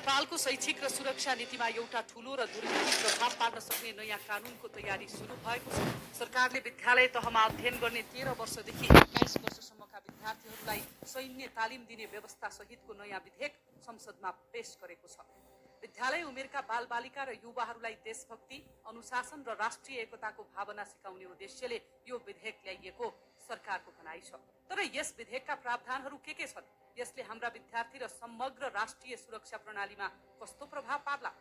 नेपालको शैक्षिक र सुरक्षा नीतिमा एउटा ठूलो र दूरगामी प्रभाव पार्न सक्ने नयाँ कानूनको तयारी सुरु भएको छ। सरकारले विद्यालय तहमा अध्ययन गर्ने 13 वर्षदेखि 21 वर्षसम्मका विद्यार्थीहरूलाई सैन्य तालिम दिने व्यवस्था सहितको नयाँ विधेयक संसदमा पेश गरेको छ। विद्यालय उमेरका बालबालिका र युवाहरूलाई देशभक्ति, अनुशासन र राष्ट्रिय एकताको भावना सिकाउने उद्देश्यले यो विधेयक ल्याइएको सरकारको भनाइ छ। तर यस विधेयकका प्रावधानहरू के छन्? यसले हाम्रा विद्यार्थी र समग्र राष्ट्रिय सुरक्षा प्रणालीमा कस्तो प्रभाव पार्ला?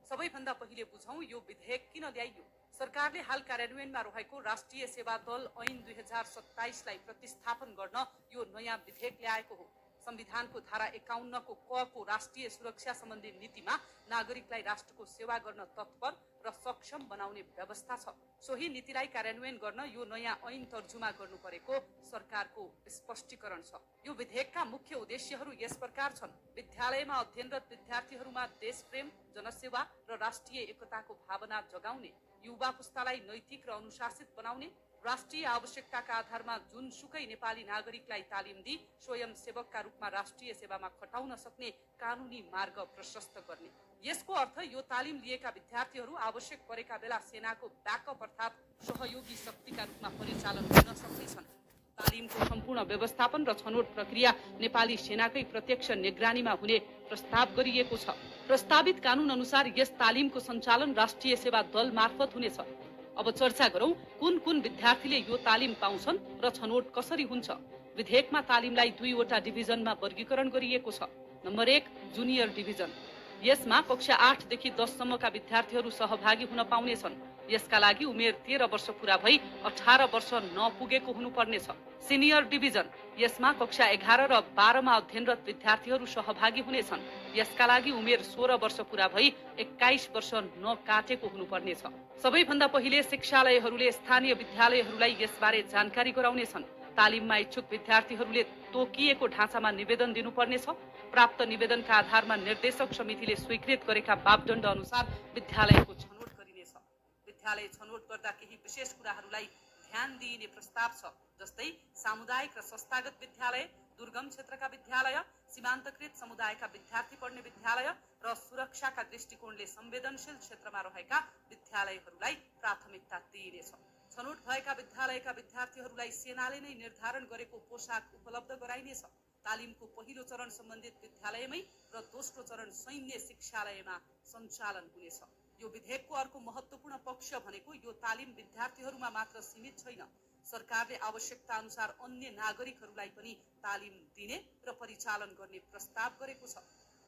सबैभन्दा पहिले बुझौं यो विधेयक किन ल्याइयो। सरकारले हाल कार्यान्वयनमा रहेको राष्ट्रिय सेवा दल ऐन 2027 लाई प्रतिस्थापन गर्न यो नयाँ विधेयक ल्याएको हो। संविधानको धारा 51 को क को राष्ट्रिय सुरक्षा सम्बन्धी नीतिमा नागरिकलाई राष्ट्रको सेवा गर्न तत्पर र सक्षम बनाउने व्यवस्था छ। सोही नीतिलाई कार्यान्वयन गर्न यो नयाँ ऐन तर्जुमा गर्नु परेको सरकारको स्पष्टीकरण छ। यो विधेयकका मुख्य उद्देश्यहरू यस प्रकार छन्। विद्यालयमा अध्ययनरत विद्यार्थीहरूमा देशप्रेम, जनसेवा र राष्ट्रिय एकताको भावना जगाउने, युवा पुस्तालाई नैतिक र अनुशासित बनाउने, राष्ट्रिय आवश्यकताका आधारमा जुनसुकै नेपाली नागरिकलाई तालिम दिई स्वयंसेवकका रूपमा राष्ट्रिय सेवामा खटाउन सक्ने कानूनी मार्ग प्रशस्त गर्ने। यसको अर्थ यो तालिम लिएका विद्यार्थीहरू आवश्यक परेका बेला सेनाको ब्याकअप अर्थात् सहयोगी शक्तिका रूपमा परिचालन गर्न सक्नेछन्। तालिमको सम्पूर्ण व्यवस्थापन र छनौट प्रक्रिया नेपाली सेनाकै प्रत्यक्ष निगरानीमा हुने प्रस्ताव गरिएको छ। प्रस्तावित कानून अनुसार यस तालिमको सञ्चालन राष्ट्रिय सेवा दल मार्फत हुनेछ। अब चर्चा गरौं कुन कुन विद्यार्थीले यो तालिम पाउँछन् र छनौट कसरी हुन्छ। विधेयकमा तालिमलाई 2 वटा डिभिजनमा वर्गीकरण गरिएको छ। Number 1 junior division. यसमा कक्षा 8 देखि 10 सम्मका विद्यार्थीहरू सहभागी हुन पाउनेछन्। यसका लागि उमेर 13 वर्ष पूरा भई 18 वर्ष नपुगेको हुनुपर्नेछ। Senior division. यसमा कक्षा 11 र 12 मा अध्ययनरत विद्यार्थीहरू सहभागी हुनेछन्। यसका लागि उमेर 16 वर्ष पूरा भई 21 वर्ष नकाटेको हुनुपर्नेछ। सबैभन्दा पहिले शिक्षालयहरूले स्थानीय विद्यालयहरूलाई यसबारे जानकारी गराउनेछन्। तालिममा इच्छुक विद्यार्थीहरूले तोकिएको ढाँचामा निवेदन दिनुपर्नेछ। प्राप्त निवेदनका आधारमा निर्देशक समितिले स्वीकृत गरेका मापदण्ड अनुसार विद्यालयको छनौट गरिनेछ। विद्यालय छनौट गर्दा केही विशेष कुराहरूलाई ध्यान दिइने प्रस्ताव छ, जस्तै सामुदायिक र संस्थागत विद्यालय, दुर्गम क्षेत्रका विद्यालय, सीमान्तकृत समुदायका विद्यार्थी पढ्ने विद्यालय र सुरक्षाका दृष्टिकोणले संवेदनशील क्षेत्रमा रहेका विद्यालयहरूलाई प्राथमिकता दिइनेछ। छनौट भएका विद्यालयका विद्यार्थीहरूलाई सेनाले नै निर्धारण गरेको पोशाक उपलब्ध गराइनेछ। तालिमको पहिलो चरण सम्बन्धित विद्यालयमै र दोस्रो चरण सैन्य शिक्षालयमा सञ्चालन हुनेछ। यो विधेयकको अर्को महत्त्वपूर्ण पक्ष भनेको यो तालिम विद्यार्थीहरूमा मात्र सीमित छैन। सरकारले आवश्यकता अनुसार अन्य नागरिकहरूलाई पनि तालिम दिने र परिचालन गर्ने प्रस्ताव गरेको छ।